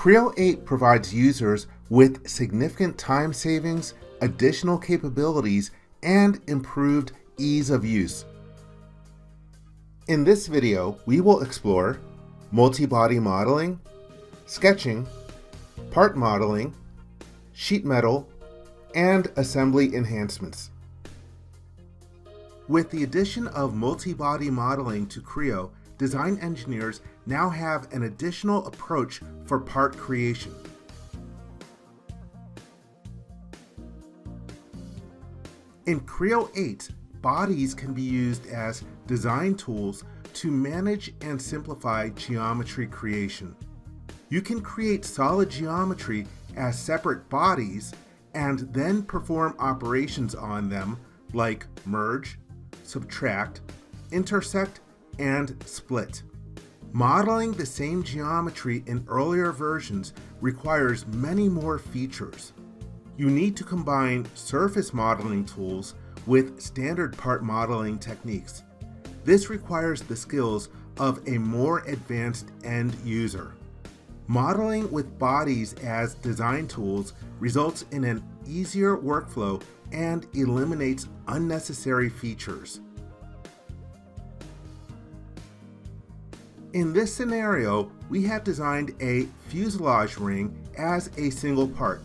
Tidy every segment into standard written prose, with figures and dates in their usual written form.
Creo 8 provides users with significant time savings, additional capabilities, and improved ease of use. In this video, we will explore multi-body modeling, sketching, part modeling, sheet metal, and assembly enhancements. With the addition of multi-body modeling to Creo, design engineers now have an additional approach for part creation. In Creo 8, bodies can be used as design tools to manage and simplify geometry creation. You can create solid geometry as separate bodies and then perform operations on them like merge, subtract, intersect, and split. Modeling the same geometry in earlier versions requires many more features. You need to combine surface modeling tools with standard part modeling techniques. This requires the skills of a more advanced end user. Modeling with bodies as design tools results in an easier workflow and eliminates unnecessary features. In this scenario, we have designed a fuselage ring as a single part.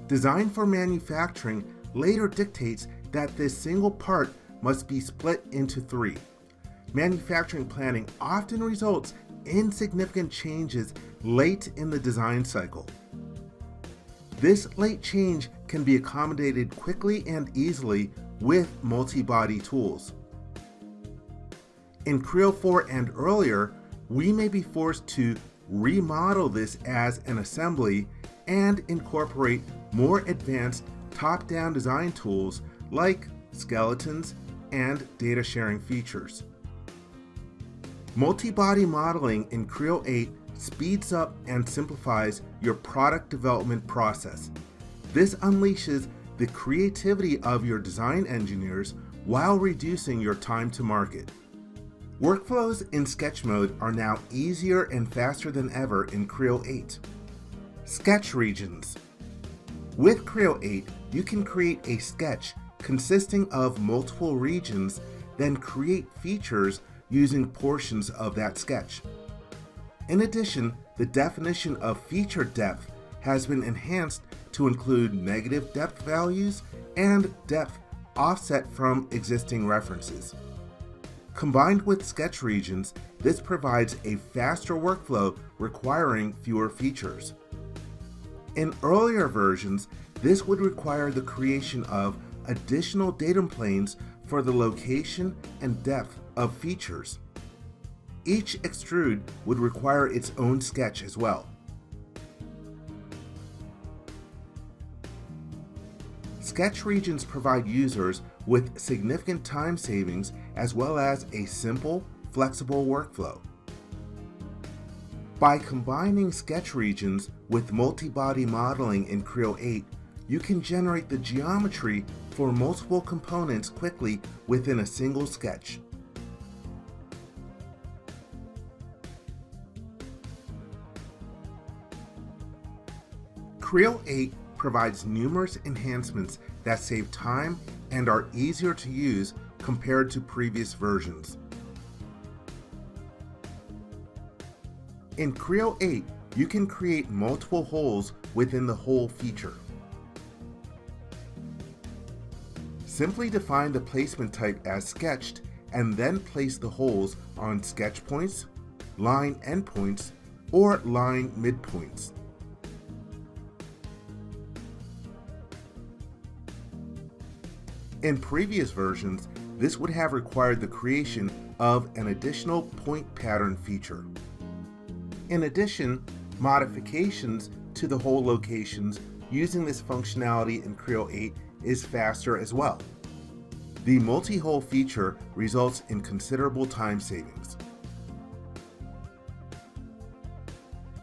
Design for manufacturing later dictates that this single part must be split into three. Manufacturing planning often results in significant changes late in the design cycle. This late change can be accommodated quickly and easily with multi-body tools. In Creo 4 and earlier, we may be forced to remodel this as an assembly and incorporate more advanced top-down design tools like skeletons and data sharing features. Multi-body modeling in Creo 8 speeds up and simplifies your product development process. This unleashes the creativity of your design engineers while reducing your time to market. Workflows in sketch mode are now easier and faster than ever in Creo 8. Sketch regions. With Creo 8, you can create a sketch consisting of multiple regions, then create features using portions of that sketch. In addition, the definition of feature depth has been enhanced to include negative depth values and depth offset from existing references. Combined with sketch regions, this provides a faster workflow requiring fewer features. In earlier versions, this would require the creation of additional datum planes for the location and depth of features. Each extrude would require its own sketch as well. Sketch regions provide users with significant time savings as well as a simple, flexible workflow. By combining sketch regions with multi-body modeling in Creo 8, you can generate the geometry for multiple components quickly within a single sketch. Creo 8 provides numerous enhancements that save time and are easier to use compared to previous versions. In Creo 8, you can create multiple holes within the hole feature. Simply define the placement type as sketched and then place the holes on sketch points, line endpoints, or line midpoints. In previous versions, this would have required the creation of an additional point pattern feature. In addition, modifications to the hole locations using this functionality in Creo 8 is faster as well. The multi-hole feature results in considerable time savings.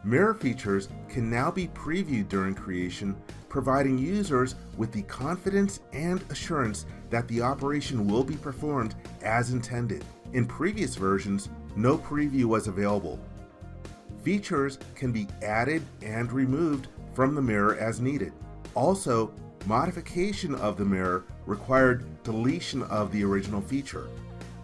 Mirror features can now be previewed during creation, providing users with the confidence and assurance that the operation will be performed as intended. In previous versions, no preview was available. Features can be added and removed from the mirror as needed. Also, modification of the mirror required deletion of the original feature.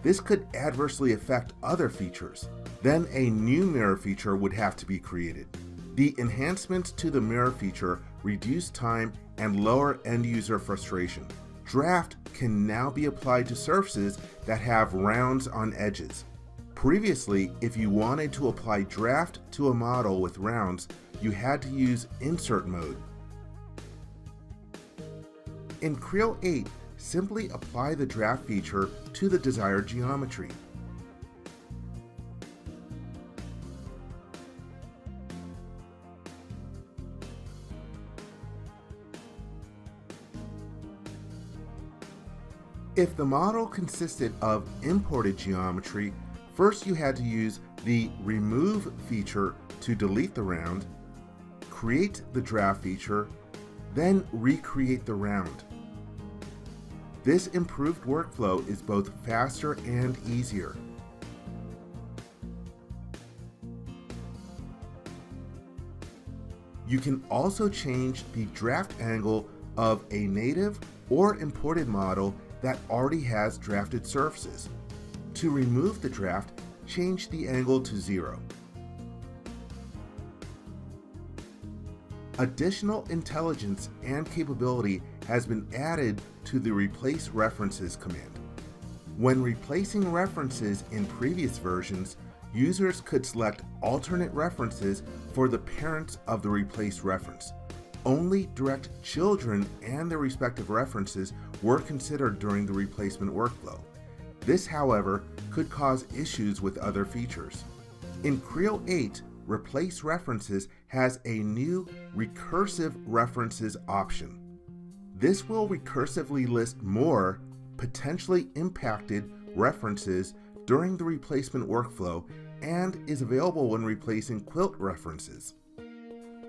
This could adversely affect other features. Then a new mirror feature would have to be created. The enhancements to the mirror feature reduce time and lower end-user frustration. Draft can now be applied to surfaces that have rounds on edges. Previously, if you wanted to apply draft to a model with rounds, you had to use insert mode. In Creo 8, simply apply the draft feature to the desired geometry. If the model consisted of imported geometry, first you had to use the remove feature to delete the round, create the draft feature, then recreate the round. This improved workflow is both faster and easier. You can also change the draft angle of a native or imported model that already has drafted surfaces. To remove the draft, change the angle to 0. Additional intelligence and capability has been added to the Replace References command. When replacing references in previous versions, users could select alternate references for the parents of the replaced reference. Only direct children and their respective references were considered during the replacement workflow. This, however, could cause issues with other features. In Creo 8, Replace References has a new Recursive References option. This will recursively list more potentially impacted references during the replacement workflow and is available when replacing quilt references.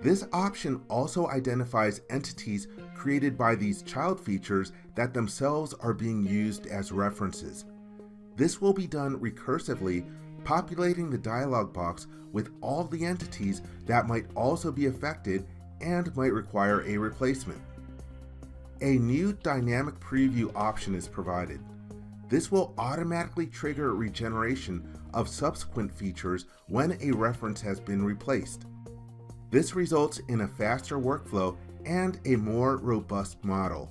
This option also identifies entities created by these child features that themselves are being used as references. This will be done recursively, populating the dialog box with all the entities that might also be affected and might require a replacement. A new dynamic preview option is provided. This will automatically trigger regeneration of subsequent features when a reference has been replaced. This results in a faster workflow and a more robust model.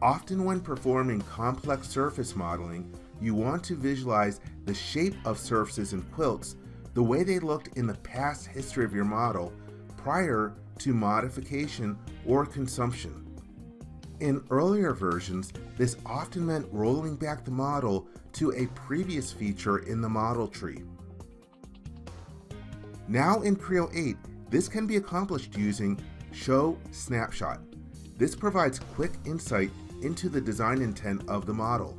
Often when performing complex surface modeling, you want to visualize the shape of surfaces in quilts the way they looked in the past history of your model prior to modification or consumption. In earlier versions, this often meant rolling back the model to a previous feature in the model tree. Now in Creo 8, this can be accomplished using Show Snapshot. This provides quick insight into the design intent of the model.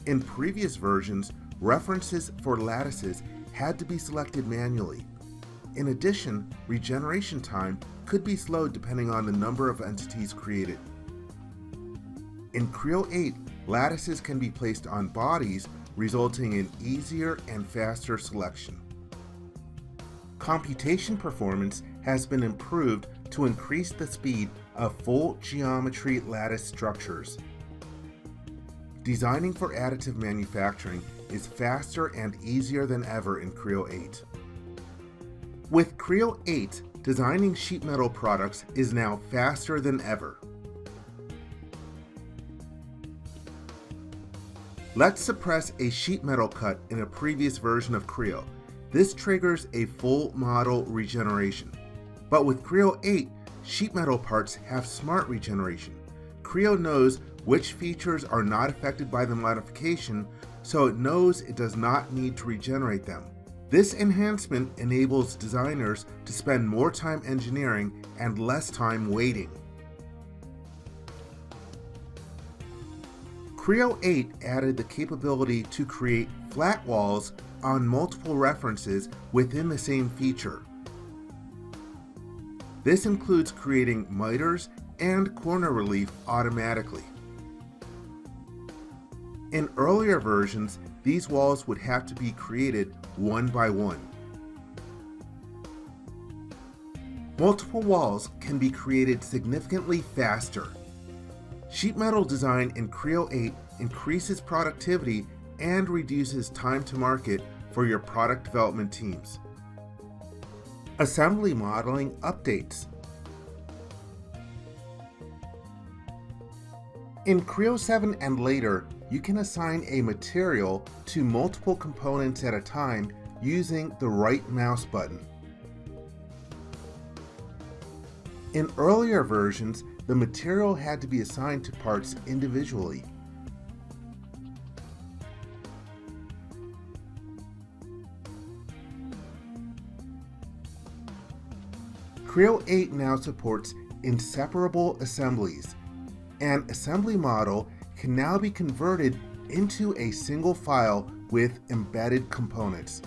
In previous versions, references for lattices had to be selected manually. In addition, regeneration time could be slowed depending on the number of entities created. In Creo 8, lattices can be placed on bodies, resulting in easier and faster selection. Computation performance has been improved to increase the speed of full geometry lattice structures. Designing for additive manufacturing is faster and easier than ever in Creo 8. With Creo 8, designing sheet metal products is now faster than ever. Let's suppress a sheet metal cut in a previous version of Creo. This triggers a full model regeneration. But with Creo 8, sheet metal parts have smart regeneration. Creo knows which features are not affected by the modification, so it knows it does not need to regenerate them. This enhancement enables designers to spend more time engineering and less time waiting. Creo 8 added the capability to create flat walls on multiple references within the same feature. This includes creating miters and corner relief automatically. In earlier versions, these walls would have to be created one by one. Multiple walls can be created significantly faster. Sheet metal design in Creo 8 increases productivity and reduces time to market for your product development teams. Assembly modeling updates. In Creo 7 and later, you can assign a material to multiple components at a time using the right mouse button. In earlier versions, the material had to be assigned to parts individually. Creo 8 now supports inseparable assemblies. An assembly model can now be converted into a single file with embedded components.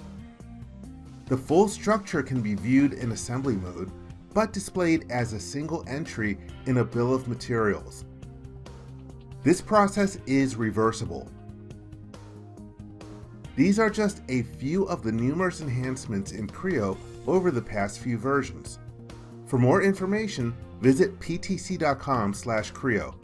The full structure can be viewed in assembly mode, but displayed as a single entry in a bill of materials. This process is reversible. These are just a few of the numerous enhancements in Creo over the past few versions. For more information, visit ptc.com/Creo.